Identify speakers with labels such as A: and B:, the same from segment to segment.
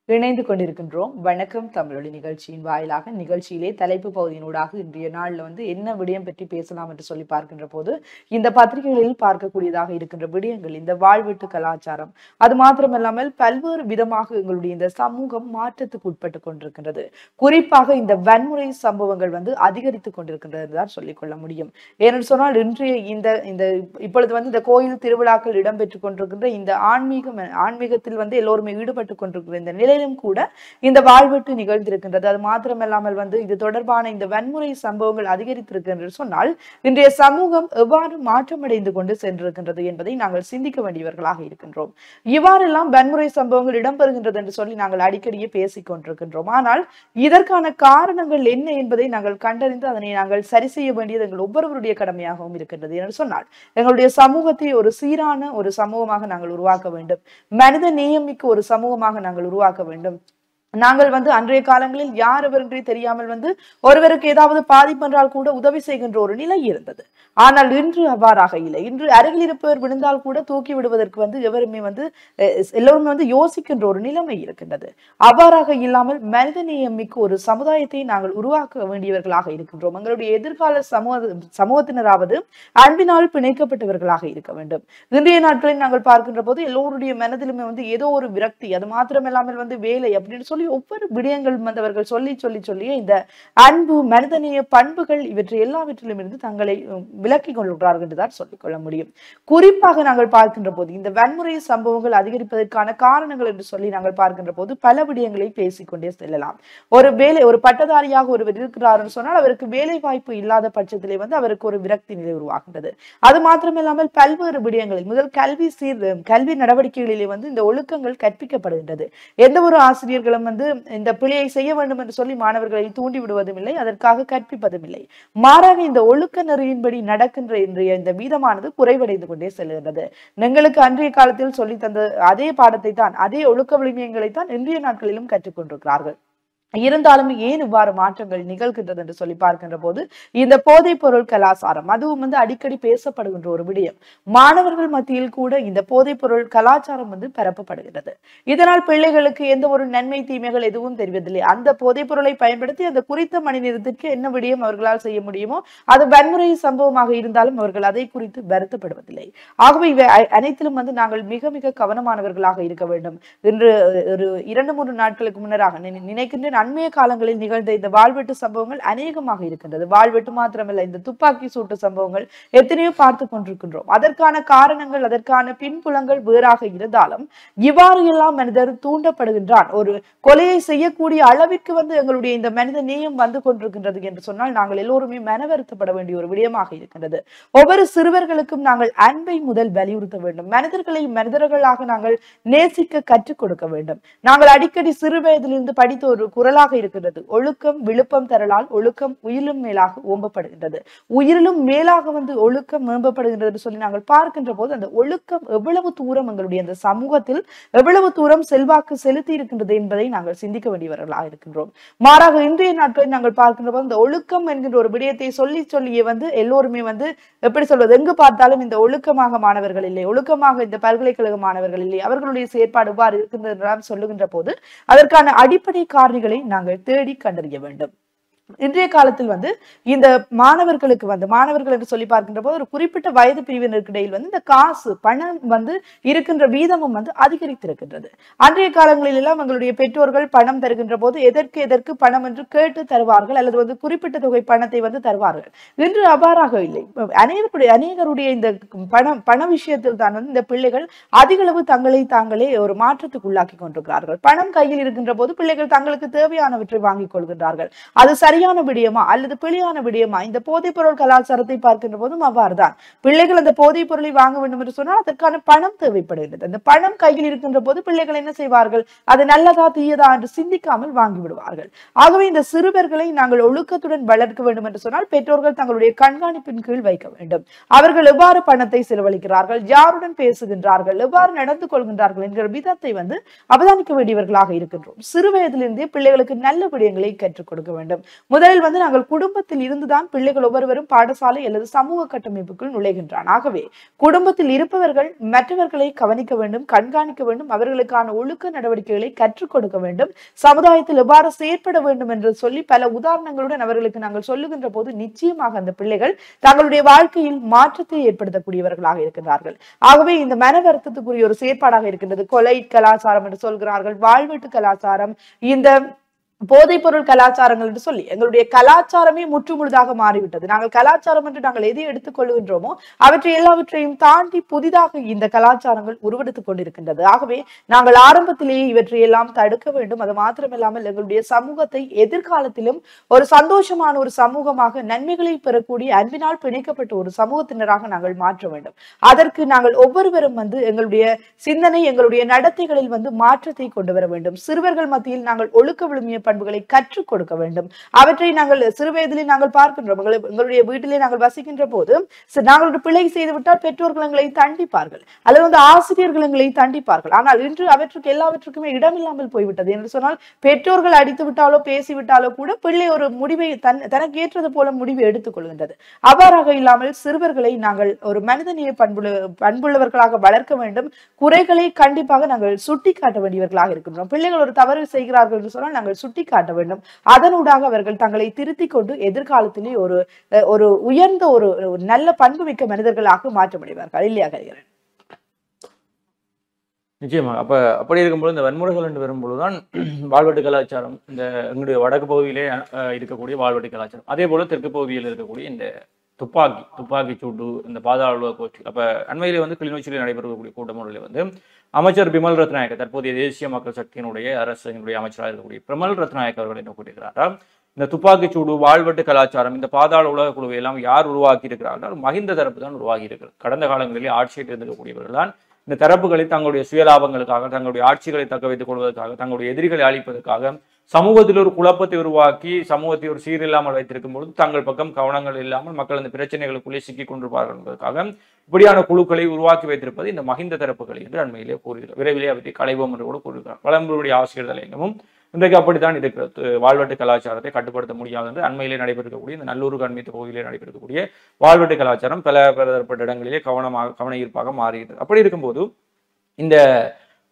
A: இணைந்து கொண்டிருக்கின்றோம். வணக்கம் தமிழொலி நிகழ்ச்சியின் வாயிலாக நிகழ்ச்சியிலே தலைப்பு பகுதியினூடாக இன்றைய நாள்ல என்ன விடயம் பற்றி பேசலாம் என்று சொல்லி பார்க்கின்ற போது, இந்த பத்திரிகைகளில் பார்க்கக்கூடியதாக இருக்கின்ற விடயங்கள் இந்த வாழ்வீட்டு கலாச்சாரம், அது மாத்திரமல்லாமல் பல்வேறு விதமாக எங்களுடைய இந்த சமூகம் மாற்றத்துக்கு உட்பட்டு கொண்டிருக்கின்றது. குறிப்பாக இந்த வன்முறை சம்பவங்கள் அதிகரித்துக் கொண்டிருக்கின்றது தான் சொல்லிக்கொள்ள முடியும். ஏனென்று சொன்னால் இன்றைய இந்த இந்த இப்பொழுது இந்த கோயில் திருவிழாக்கள் இடம்பெற்றுக் கொண்டிருக்கின்ற இந்த ஆன்மீகத்தில் எல்லோருமே ஈடுபட்டுக் கொண்டிருக்கிற இந்த நிலையிலும் கூட இந்த வாழ்வீட்டு நிகழ்ந்திருக்கின்றது. அது மாத்திரமல்லாமல் இது தொடர்பான இந்த வன்முறை சம்பவங்கள் அதிகரித்திருக்கின்றது சொன்னால் இன்றைய சமூகம் எவ்வாறு மாற்றமடைந்து கொண்டு சென்றிருக்கின்றது என்பதை நாங்கள் சிந்திக்க வேண்டியவர்களாக இருக்கின்றோம். இவ்வாறெல்லாம் வன்முறை சம்பவங்கள் இடம்பெறுகின்றது என்று சொல்லி நாங்கள் அடிக்கடியே பேசிக் கொண்டிருக்கின்றோம். ஆனால் இதற்கான காரணங்கள் என்ன என்பதை நாங்கள் கண்டறிந்து அதனை நாங்கள் சரி செய்ய வேண்டியது எங்கள் ஒவ்வொருவருடைய கடமையாகவும் இருக்கின்றது என்று சொன்னால் எங்களுடைய சமூகத்தை ஒரு சீரான ஒரு சமூகமாக நாங்கள் உருவாக்க வேண்டும். மனித நேயமிக்க ஒரு சமூகமாக நாங்கள் உருவாக்க வேண்டும். நாங்கள் அன்றைய காலங்களில் யார் எவரென்றே தெரியாமல் ஒருவருக்கு ஏதாவது பாதிப்பு என்றால் கூட உதவி செய்கின்ற ஒரு நிலை இருந்தது. ஆனால் இன்று அவ்வாறாக இல்லை. இன்று அருகில் இருப்பவர் விழுந்தால் கூட தூக்கி விடுவதற்கு எவருமே எல்லோருமே யோசிக்கின்ற ஒரு நிலைமை இருக்கின்றது. அவ்வாறாக இல்லாமல் மனிதநேயம் மிக்க ஒரு சமுதாயத்தை நாங்கள் உருவாக்க வேண்டியவர்களாக இருக்கின்றோம். எங்களுடைய எதிர்கால சமூகத்தினராவது அன்பினால் பிணைக்கப்பட்டவர்களாக இருக்க வேண்டும். இன்றைய நாட்களில் நாங்கள் பார்க்கின்ற போது எல்லோருடைய மனதிலுமே ஏதோ ஒரு விரக்தி, அது மாத்திரமில்லாமல் வேலை அப்படின்னு சொல்லி ஒவ்வொரு விடயங்கள் அவர்கள் சொல்லி இந்த அன்பு மனிதநேய பண்புகள் இவற்றை எல்லாவற்றிலும் இருந்து தங்களை விலக்கிக் கொள்கிறார்கள் என்றுதான் சொல்லிக்கொள்ள முடியும். குறிப்பாக நாங்கள் பார்க்கின்ற போது இந்த வன்முறை சம்பவங்கள் அதிகரிப்பதற்கான காரணங்கள் என்று சொல்லி நாங்கள் பார்க்கின்ற போது பல விடயங்களை பேசிக்கொண்டே செல்லலாம். ஒரு பட்டதாரியாக ஒருவர் இருக்கிறார் என்று சொன்னால் அவருக்கு வேலை வாய்ப்பு இல்லாத பட்சத்திலே அவருக்கு ஒரு விரக்தி நிலை உருவாகின்றது. அது மாத்திரமில்லாமல் பல்வேறு விடயங்களில் முதல் கல்வி நடவடிக்கைகளிலே இந்த ஒழுக்கங்கள் கற்பிக்கப்படுகின்றது. எந்த ஒரு ஆசிரியர்களும் இந்த பிழையை செய்ய வேண்டும் என்று சொல்லி மாணவர்களை தூண்டி விடுவதும் இல்லை, அதற்காக கற்பிப்பதும் இல்லை. மாறாக இந்த ஒழுக்க நெறியின்படி நடக்கின்ற இன்றைய இந்த வீதமானது குறைவடைந்து கொண்டே செல்கின்றது. எங்களுக்கு அன்றைய காலத்தில் சொல்லி தந்த அதே பாடத்தை தான், அதே ஒழுக்க விழுமியங்களை தான் இன்றைய நாட்களிலும் கற்றுக்கொண்டிருக்கிறார்கள். இருந்தாலும் ஏன் இவ்வாறு மாற்றங்கள் நிகழ்கின்றது என்று சொல்லி பார்க்கின்ற போது இந்த போதைப் பொருள் கலாச்சாரம் அதுவும் அடிக்கடி பேசப்படுகின்ற ஒரு விடயம். மாணவர்கள் மத்தியில் கூட இந்த போதைப் பொருள் கலாச்சாரம் பரப்பப்படுகிறது. இதனால் பிள்ளைகளுக்கு எந்த ஒரு நன்மை தீமைகள் எதுவும் தெரிவதில்லை. அந்த போதைப் பொருளை பயன்படுத்தி அந்த குறித்த மணி நேரத்திற்கு என்ன விடயம் அவர்களால் செய்ய முடியுமோ அது வன்முறை சம்பவமாக இருந்தாலும் அவர்கள் அதை குறித்து வருத்தப்படுவதில்லை. ஆகவே இவை அனைத்திலும் நாங்கள் மிக மிக கவனமானவர்களாக இருக்க வேண்டும். இன்று ஒரு 2-3 நாட்களுக்கு முன்னராக நினைக்கின்ற அண்மைய காலங்களில் நிகழ்ந்த இந்த வாழ்வெட்டு சம்பவங்கள் அநேகமாக இருக்கின்றது. வாழ்வெட்டு மாத்திரமல்ல, இந்த துப்பாக்கி சூட்டு சம்பவங்கள் எத்தனையோ பார்த்து கொண்டிருக்கின்றோம். அதற்கான காரணங்கள், அதற்கான பின்புலங்கள் வேறாக இருந்தாலும் இவ்வாறு எல்லாம் மனிதர் தூண்டப்படுகின்றான். ஒரு கொலையை செய்யக்கூடிய அளவிற்கு எங்களுடைய இந்த மனித நேயம் கொண்டிருக்கின்றது என்று சொன்னால் நாங்கள் எல்லோருமே மனவருத்தப்பட வேண்டிய ஒரு விடயமாக இருக்கின்றது. ஒவ்வொரு சிறுவர்களுக்கும் நாங்கள் அன்பை முதல் வலியுறுத்த வேண்டும். மனிதர்களை மனிதர்களாக நாங்கள் நேசிக்க கற்றுக் கொடுக்க வேண்டும். நாங்கள் அடிக்கடி சிறு வயதிலிருந்து படித்த ஒரு குரலாக இருக்கிறது. ஒழுக்கம் விழுப்பம் தரலால் ஒழுக்கம் உயிரிலும் மேலாக ஓம்பப்படுகின்றது. உயிரிலும் மேலாக ஒழுக்கம் மேம்பப்படுகின்றது சொல்லி நாங்கள் பார்க்கின்ற போது அந்த ஒழுக்கம் எவ்வளவு தூரம் எங்களுடைய அந்த சமூகத்தில் எவ்வளவு தூரம் செல்வாக்கு செலுத்தி இருக்கின்றது என்பதை நாங்கள் சிந்திக்க வேண்டியவர்களாக இருக்கின்றோம். மாறாக இன்றைய நாட்களில் நாங்கள் பார்க்கின்ற போது இந்த ஒழுக்கம் என்கின்ற ஒரு விடயத்தை சொல்லியே எல்லோருமே எப்படி சொல்வது, எங்கு பார்த்தாலும் இந்த ஒழுக்கமாக மாணவர்கள் இல்லை, ஒழுக்கமாக இந்த பல்கலைக்கழக மாணவர்கள் இல்லை, அவர்களுடைய செயற்பாடு இவ்வாறு இருக்கின்றது சொல்லுகின்ற போது அதற்கான அடிப்படை காரணிகளை நாங்கள் தேடி கண்டறிய வேண்டும். இன்றைய காலத்தில் இந்த மாணவர்களுக்கு மாணவர்கள் என்று சொல்லி பார்க்கின்ற போது ஒரு குறிப்பிட்ட வயது பிரிவினருக்கு இடையில் இந்த காசு பணம் இருக்கின்ற வீதமும் அதிகரித்திருக்கின்றது. அன்றைய காலங்களில் எல்லாம் எங்களுடைய பெற்றோர்கள் பணம் தருகின்ற போது எதற்கு பணம் என்று கேட்டு தருவார்கள், அல்லது குறிப்பிட்ட தொகை பணத்தை தருவார்கள். இன்று அவ்வாறாக இல்லை. அநேகருடைய இந்த பண விஷயத்தில் தான் இந்த பிள்ளைகள் அதிக அளவு தங்களை தாங்களே ஒரு மாற்றத்துக்கு உள்ளாக்கி கொண்டிருக்கிறார்கள். பணம் கையில் இருக்கின்ற போது பிள்ளைகள் தங்களுக்கு தேவையானவற்றை வாங்கிக் கொள்கின்றார்கள். அது சரியான விடயமா அல்லது பிழையான விடயமா? இந்த போதைப் பொருள் கலாச்சாரத்தை பார்க்கின்ற போதும் அவ்வாறுதான். பிள்ளைகள் அந்த போதைப் பொருளை வாங்க வேண்டும் என்று சொன்னால் அதற்கான பணம் தேவைப்படுகிறது. அந்த பணம் கையில் இருக்கின்ற போது பிள்ளைகள் என்ன செய்வார்கள்? அது நல்லதா தீயதா என்று சிந்திக்காமல் வாங்கி விடுவார்கள். ஆகவே இந்த சிறுவர்களை நாங்கள் ஒழுக்கத்துடன் வளர்க்க வேண்டும் என்று சொன்னால் பெற்றோர்கள் தங்களுடைய கண்காணிப்பின் கீழ் வைக்க வேண்டும். அவர்கள் எவ்வாறு பணத்தை செலவழிக்கிறார்கள், யாருடன் பேசுகின்றார்கள், எவ்வாறு நடந்து கொள்கின்றார்கள் என்கிற விதத்தை அவதானிக்க வேண்டியவர்களாக இருக்கின்றோம். சிறு வயதிலிருந்தே பிள்ளைகளுக்கு நல்ல விடயங்களை கற்றுக் கொடுக்க வேண்டும். முதலில் வந்து நாங்கள் குடும்பத்தில் இருந்துதான் பிள்ளைகள் ஒவ்வொருவரும் பாடசாலை அல்லது சமூக கட்டமைப்புக்குள் நுழைகின்றான். ஆகவே குடும்பத்தில் இருப்பவர்கள் மற்றவர்களை கவனிக்க வேண்டும், கண்காணிக்க வேண்டும், அவர்களுக்கான ஒழுக்க நடவடிக்கைகளை கற்றுக் கொடுக்க வேண்டும், சமுதாயத்தில் எவ்வாறு செயற்பட வேண்டும் என்று சொல்லி பல உதாரணங்களுடன் அவர்களுக்கு நாங்கள் சொல்லுகின்ற போது நிச்சயமாக அந்த பிள்ளைகள் தங்களுடைய வாழ்க்கையில் மாற்றத்தை ஏற்படுத்தக்கூடியவர்களாக இருக்கின்றார்கள். ஆகவே இந்த மன வருத்தத்துக்குரிய ஒரு செயற்பாடாக இருக்கின்றது கொலை கலாச்சாரம் என்று சொல்கிறார்கள், வாழ்வீட்டு கலாச்சாரம், இந்த போதைப் பொருள் கலாச்சாரங்கள் என்று சொல்லி எங்களுடைய கலாச்சாரமே முற்றுமுழுதாக மாறிவிட்டது. நாங்கள் கலாச்சாரம் என்று நாங்கள் எதை எடுத்துக் கொள்கின்றோமோ அவற்றை எல்லாவற்றையும் தாண்டி புதிதாக இந்த கலாச்சாரங்கள் உருவெடுத்துக் கொண்டிருக்கின்றது. ஆகவே நாங்கள் ஆரம்பத்திலேயே இவற்றையெல்லாம் தடுக்க வேண்டும். அது மாத்திரமில்லாமல் எங்களுடைய சமூகத்தை எதிர்காலத்திலும் ஒரு சந்தோஷமான ஒரு சமூகமாக, நன்மைகளை பெறக்கூடிய அன்பினால் பிணைக்கப்பட்ட ஒரு சமூகத்தினராக நாங்கள் மாற்ற வேண்டும். அதற்கு நாங்கள் ஒவ்வொருவரும் வந்து எங்களுடைய சிந்தனை, எங்களுடைய நடத்தைகளில் வந்து மாற்றத்தை கொண்டு வர வேண்டும். சிறுவர்கள் மத்தியில் நாங்கள் ஒழுக்க விழுமிய பண்புகளை கற்றுக் கொடுக்க வேண்டும். அவற்றை நாங்கள் சிறு வயதிலே நாங்கள் பார்க்கின்றோம். எங்களுடைய வீட்டிலே நாங்கள் வசிக்கின்ற போது நாங்கள் ஒரு பிழை செய்துவிட்டால் பெற்றோர்கள் எங்களை தண்டிப்பார்கள், அல்லது வந்து ஆசிரியர்கள் எங்களை தண்டிப்பார்கள். ஆனால் இன்று அவற்றுக்கு எல்லாவற்றுக்குமே இடமில்லாமல் போய்விட்டது. என்று சொன்னால் பெற்றோர்கள் அடித்து விட்டாலோ பேசிவிட்டாலோ கூட பிள்ளை ஒரு முடிவை தனக்கு ஏற்றது போல முடிவை எடுத்துக் கொள்கின்றது. அவ்வாறாக இல்லாமல் சிறுவர்களை நாங்கள் ஒரு மனிதநேய பண்புள்ளவர்களாக வளர்க்க வேண்டும். குறைகளை கண்டிப்பாக நாங்கள் சுட்டி காட்ட வேண்டியவர்களாக இருக்கின்றோம். பிள்ளைகள் ஒரு தவறு செய்கிறார்கள் என்று சொன்னால் நாங்கள் சுட்டி காட்ட வேண்டும். அதனூடாக அவர்கள் தங்களை திருத்திக் கொண்டு எதிர்காலத்திலே ஒரு உயர்ந்த ஒரு நல்ல பண்பு மிக்க மனிதர்களாக மாற்றமடைவார்கள். இல்லையா கரிகரன்?
B: நிச்சயமாக. அப்படி இருக்கும்போது இந்த வன்முறைகள் என்று வரும்பொழுதுதான் வாழ்வெட்டு கலாச்சாரம், இந்த எங்களுடைய வடக்கு பகுதியிலே இருக்கக்கூடிய வாழ்வெட்டு கலாச்சாரம், அதே போல தெற்கு பகுதியில் இருக்கக்கூடிய இந்த துப்பாக்கி சூடு, இந்த பாதாள கோஷ்டி. அப்ப அண்மையிலே வந்து கிளிநொச்சியில் நடைபெறக்கூடிய கூட்டமுறையில் வந்து அமைச்சர் பிமல் ரத்நாயக்க, தற்போதைய தேசிய மக்கள் சக்தியினுடைய அரசினுடைய அமைச்சராக இருக்கக்கூடிய பிமல் ரத்நாயக்க அவர்கள் என்ன கூட்டியிருக்கிறாரா, இந்த துப்பாக்கிச்சூடு, வாழ்வெட்டு கலாச்சாரம், இந்த பாதாள உலக குழுவை எல்லாம் யார் உருவாக்கி இருக்கிறார்கள்? மஹிந்த தரப்பு தான் உருவாகி இருக்கிறது. கடந்த காலங்களிலே ஆட்சியில் இருந்திருக்கக்கூடியவர்கள் தான் இந்த தரப்புகளை தங்களுடைய சுயலாபங்களுக்காக, தங்களுடைய ஆட்சிகளை தக்க வைத்துக் கொள்வதற்காக, தங்களுடைய எதிரிகளை அழிப்பதற்காக, சமூகத்தில் ஒரு குழப்பத்தை உருவாக்கி சமூகத்தை ஒரு சீரில்லாமல் வைத்திருக்கும் பொழுது தங்கள் பக்கம் கவனங்கள் இல்லாமல் மக்கள் இந்த பிரச்சனைகளுக்குள்ளே சிக்கிக் கொண்டிருப்பார்கள் என்பதற்காக இப்படியான குழுக்களை உருவாக்கி வைத்திருப்பது இந்த மஹிந்த தரப்புகள் என்று அண்மையிலே கூறுகிறார். விரைவிலே அவற்றை களைவோம் என்று கூட கூறுகிறார். பழம்புடைய ஆசிரியர் தலையங்கமும் இன்றைக்கு அப்படித்தான் இருக்கிறது. வாழ்வெட்டு கலாச்சாரத்தை கட்டுப்படுத்த முடியாது என்று அண்மையிலே நடைபெறக்கூடிய இந்த நல்லூர் கண்மித்த பகுதியிலே நடைபெறக்கூடிய வாழ்வெட்டு கலாச்சாரம் பல பலதரப்பட்ட இடங்களிலே கவன ஈர்ப்பாக மாறுகிறது. அப்படி இருக்கும்போது இந்த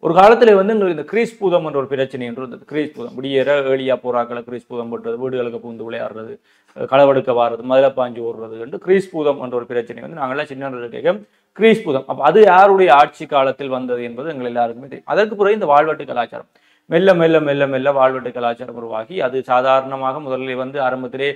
B: ஒரு காலத்துல வந்து இந்த கிரீஸ் பூதம் என்ற ஒரு பிரச்சனை என்று இருந்தது. கிரீஸ் பூதம் விடியேற ஏழியா போராக்களை கிரீஸ் பூதம் போட்டுறது, வீடுகளுக்கு பூந்து விளையாடுறது, களவெடுக்க வாடுறது, மதில பாஞ்சு ஓடுறது என்று கிரீஸ் பூதம் என்ற ஒரு பிரச்சனை வந்து நாங்கள்லாம் சின்ன கேட்க கிரீஸ் பூதம். அப்ப அது யாருடைய ஆட்சி காலத்தில் வந்தது என்பது எங்கள் எல்லாருக்குமே தெரியும். அதற்கு பிறகு இந்த வாழ்வெட்டு கலாச்சாரம் மெல்ல மெல்ல மெல்ல மெல்ல வாழ்வெட்டு கலாச்சாரம் உருவாகி அது சாதாரணமாக முதலில் வந்து ஆரம்பத்திலே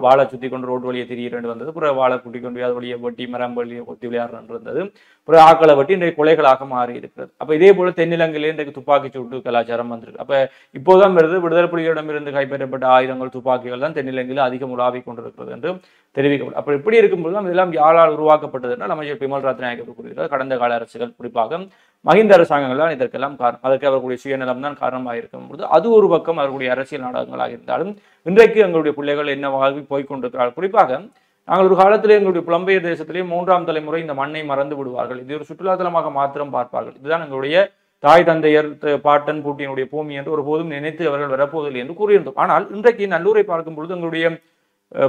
B: வாழை சுற்றி கொண்டு ரோட்டு வழியை திரியிட்டு வந்தது. பிறகு வாழை கூட்டி கொண்டு அது வழியை வெட்டி மரம் வழியை கொத்தி விளையாடுறது இருந்தது. பிறகு ஆக்களை வெட்டி இன்றைக்கு கொலைகளாக மாறி இருக்கிறது. அப்ப இதே போல தென்னிலங்கையிலே இன்றைக்கு துப்பாக்கி சூட்டு கலாச்சாரம் வந்திருக்கு. அப்ப இப்போதான் வருது விடுதலை புலிகளிடமிருந்து கைப்பற்றப்பட்ட ஆயுதங்கள், துப்பாக்கிகள் தான் தென்னிலங்கையில் அதிகம் உலாவிக் கொண்டிருக்கிறது என்று தெரிவிக்கப்படும். அப்ப இப்படி இருக்கும்போது இதெல்லாம் யாரால் உருவாக்கப்பட்டது என்றால் அமைச்சர் பிமல் ரத்நாயக்க கூறுகிறார். கடந்த கால அரசுகள், குறிப்பாக மஹிந்த அரசாங்கங்கள் தான் இதற்கெல்லாம் காரணம். அதற்கு அவர்களுடைய சுயநலம் தான் காரணமாக இருக்கும் பொழுது அது ஒரு பக்கம் அவர்களுடைய அரசியல் நாடகங்களாக இருந்தாலும் இன்றைக்கு எங்களுடைய பிள்ளைகள் என்ன வாழ்வி போய்கொண்டிருக்கிறார்கள். குறிப்பாக நாங்கள் ஒரு காலத்திலே எங்களுடைய புலம்பெயர் தேசத்திலே 3ஆம் தலைமுறை இந்த மண்ணை மறந்து விடுவார்கள். இது ஒரு சுற்றுலாத்தலமாக மாத்திரம் பார்ப்பார்கள். இதுதான் எங்களுடைய தாய் தந்தையர் பாட்டன் பூட்டியினுடைய பூமி என்று ஒருபோதும் நினைத்து அவர்கள் வரப்போவதில்லை என்று கூறியிருந்தோம். ஆனால் இன்றைக்கு நல்லூரை பார்க்கும் பொழுது எங்களுடைய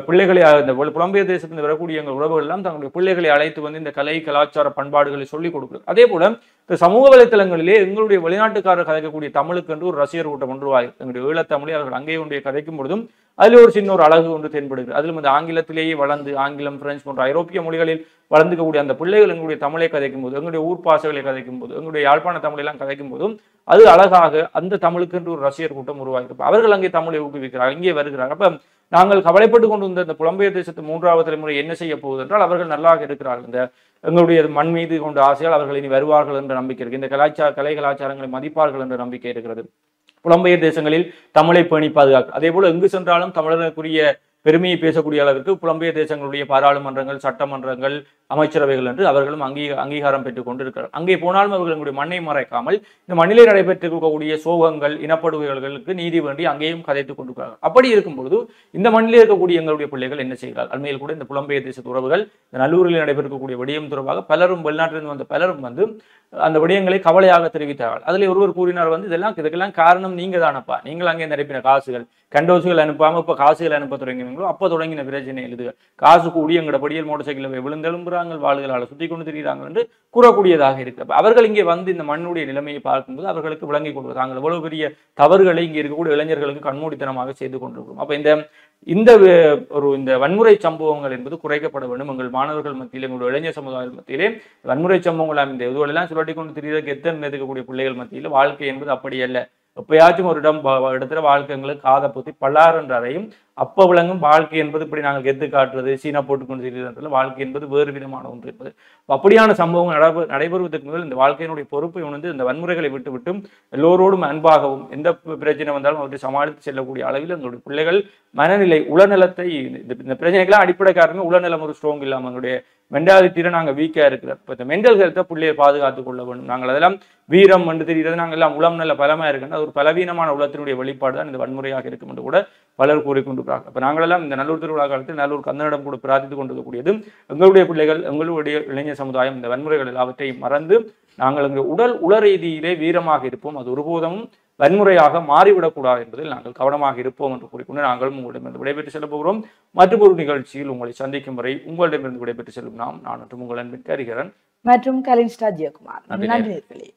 B: பிள்ளைகளை, இந்த புலம்பெயர் தேசத்தில் வரக்கூடிய எங்கள் உறவுகள் எல்லாம் தங்களுடைய பிள்ளைகளை அழைத்து வந்து இந்த கலை கலாச்சார பண்பாடுகளை சொல்லிக் கொடுக்கிறது. அதே போல இந்த சமூக வலைத்தளங்களிலே எங்களுடைய வெளிநாட்டுக்காரர் கதைக்கக்கூடிய தமிழுக்கு என்று ஒரு ரசிகர் கூட்டம் ஒன்றுவாய் எங்களுடைய ஈழத்தமிழை அவர்கள் அங்கே ஒன்றை கதைக்கும் பொழுதும் அதில் ஒரு சின்ன ஒரு அழகு ஒன்று தென்படுகிறது. அதிலும் இந்த ஆங்கிலத்திலேயே வளர்ந்து ஆங்கிலம், பிரெஞ்சு போன்ற ஐரோப்பிய மொழிகளில் வளர்ந்துக்கக்கூடிய அந்த பிள்ளைகள் எங்களுடைய தமிழை கதைக்கும் போது, எங்களுடைய ஊர் பாசைகளை கதைக்கும் போது, எங்களுடைய யாழ்ப்பாண தமிழெல்லாம் கதைக்கும் போதும் அது அழகாக அந்த தமிழுக்கு என்று ஒரு ரசிகர் கூட்டம் உருவாகியிருப்பார். அவர்கள் அங்கே தமிழை ஊக்குவிக்கிறார்கள், இங்கே வருகிறார்கள். அப்ப நாங்கள் கவலைப்பட்டு கொண்டு வந்த இந்த புலம்பெயர் தேசத்து 3வது தலைமுறை என்ன செய்ய போகுது என்றால் அவர்கள் நல்லாக இருக்கிறார்கள். இந்த எங்களுடைய மண் மீது கொண்ட ஆசையால் அவர்கள் இனி வருவார்கள் என்ற நம்பிக்கை இருக்கு. இந்த கலை கலாச்சாரங்களை மதிப்பார்கள் என்ற நம்பிக்கை இருக்கிறது. புலம்பெயர் தேசங்களில் தமிழை பேணி பாதுகாக்க, அதே போல எங்கு சென்றாலும் தமிழருக்குரிய பெருமையை பேசக்கூடிய அளவிற்கு புலம்பெயர் தேசங்களுடைய பாராளுமன்றங்கள், சட்டமன்றங்கள், அமைச்சரவைகள் என்று அவர்களும் அங்கீகாரம் பெற்றுக் கொண்டிருக்கிறார். அங்கே போனாலும் அவர்களுடைய மண்ணை மறைக்காமல் இந்த மண்ணிலே நடைபெற்றிருக்கக்கூடிய சோகங்கள், இனப்படுகொலைகளுக்கு நீதி வேண்டி அங்கேயும் கதைத்துக் கொண்டிருக்கிறார்கள். அப்படி இருக்கும் பொழுது இந்த மண்ணிலே இருக்கக்கூடிய எங்களுடைய பிள்ளைகள் என்ன செய்கிறார்கள்? அண்மையில் கூட இந்த புலம்பெயர் தேச உறவுகள் இந்த நல்லூரில் நடைபெறக்கூடிய விடயம் தொடர்பாக பலரும், வெளிநாட்டிலிருந்து வந்த பலரும் வந்து அந்த விடயங்களை கவலையாக தெரிவித்தார்கள். அதில் ஒருவர் கூறினார் வந்து இதுக்கெல்லாம் காரணம் நீங்க தானப்பா, நீங்கள் அங்கே நிரப்பின காசுகள் கண்டோசுகள் அனுப்பாம இப்ப காசுகள் அனுப்ப தொடங்கினீங்களோ அப்ப தொடங்கின பிரச்சனை எழுதுக, காசு கூடி எங்கட படியல் மோட்டர் சைக்கிள் விழுந்தெலும்புறாங்க, வாழ்களால் சுத்தி கொண்டு திரிகிறாங்க என்று கூறக்கூடியதாக இருக்கு. அவர்கள் இங்கே வந்து இந்த மண்ணுடைய நிலைமையை பார்க்கும்போது அவர்களுக்கு விளங்கி கொண்டு தாங்கள் எவ்வளவு பெரிய தவறுகளை இங்கே இருக்கக்கூடிய இளைஞர்களுக்கு கண்மூடித்தனமாக செய்து கொண்டிருக்கிறோம். அப்ப இந்த வன்முறை சம்பவங்கள் என்பது குறைக்கப்பட வேண்டும். எங்கள் மாணவர்கள் மத்தியிலே, எங்களுடைய இளைஞர் சமுதாய மத்தியிலே வன்முறை சம்பவங்கள் இந்த இதுவெல்லாம் சொல்லி கொண்டு திரியறதுக்கு எத்தனை இருக்கக்கூடிய பிள்ளைகள் மத்தியில் வாழ்க்கை என்பது அப்படி அல்ல. எப்பயாச்சும் ஒரு இடத்துல வாழ்க்கைங்களுக்கு காதை பொத்தி பல்லாறு என்றதையும் அப்ப விளங்கும் வாழ்க்கை என்பது இப்படி நாங்கள் எத்து காட்டுறது சீனா போட்டுக்கொண்டு திரிகிறதுல வாழ்க்கை என்பது வேறு விதமான ஒன்று என்பது. அப்படியான சம்பவங்கள் நடைபெறுவதற்கு முதல் இந்த வாழ்க்கையினுடைய பொறுப்பை உணர்ந்து இந்த வன்முறைகளை விட்டுவிட்டும் எல்லோரோடும் அன்பாகவும் எந்த பிரச்சனை வந்தாலும் அவற்றை சமாளித்து செல்லக்கூடிய அளவில் எங்களுடைய பிள்ளைகள் மனநிலை உளநலத்தை இந்த பிரச்சனைக்கெல்லாம் அடிப்படை காரணமே உளநலம் ஒரு ஸ்ட்ராங் இல்லாமல் எங்களுடைய மென்டாலிட்டியில நாங்கள் வீக்கா இருக்கிறோம். இப்போ இந்த மென்டல் ஹெல்த்தை பிள்ளையை பாதுகாத்துக் கொள்ள வேண்டும். நாங்கள் அதெல்லாம் வீரம் என்று தெரிகிறது, நாங்கள் எல்லாம் உளம் நல்ல பலமா இருக்குன்னு அது ஒரு பலவீனமான உலகத்தினுடைய வெளிப்பாடு தான் இந்த வன்முறையாக இருக்கும் என்று கூட பலர் கூறிக்கொண்டிருக்கிறார்கள். அப்ப நாங்களெல்லாம் இந்த நல்லூர் திருவிழா காலத்தில் நல்லூர் கந்தனிடம் கூட பிரார்த்தித்துக் கொண்டிருக்கக்கூடியது எங்களுடைய பிள்ளைகள், எங்களுடைய இளைஞர் சமுதாயம் இந்த வன்முறைகள் எல்லாவற்றையும் மறந்து நாங்கள் எங்கள் உள ரீதியிலே வீரமாக இருப்போம். அது ஒருபோதும் வன்முறையாக மாறிவிடக்கூடாது என்பதில் நாங்கள் கவனமாக இருப்போம் என்று கூறிக்கொண்டு நாங்களும் உங்களிடமிருந்து விடைபெற்று செல்ல போகிறோம். மற்றொரு நிகழ்ச்சியில் உங்களை சந்திக்கும் வரை உங்களிடமிருந்து விடைபெற்று செல்லும் நான் மற்றும் உங்கள் அன்பின் கரிகரன்
A: மற்றும் கலின்ஸ்டா ஜெயக்குமார். நன்றி.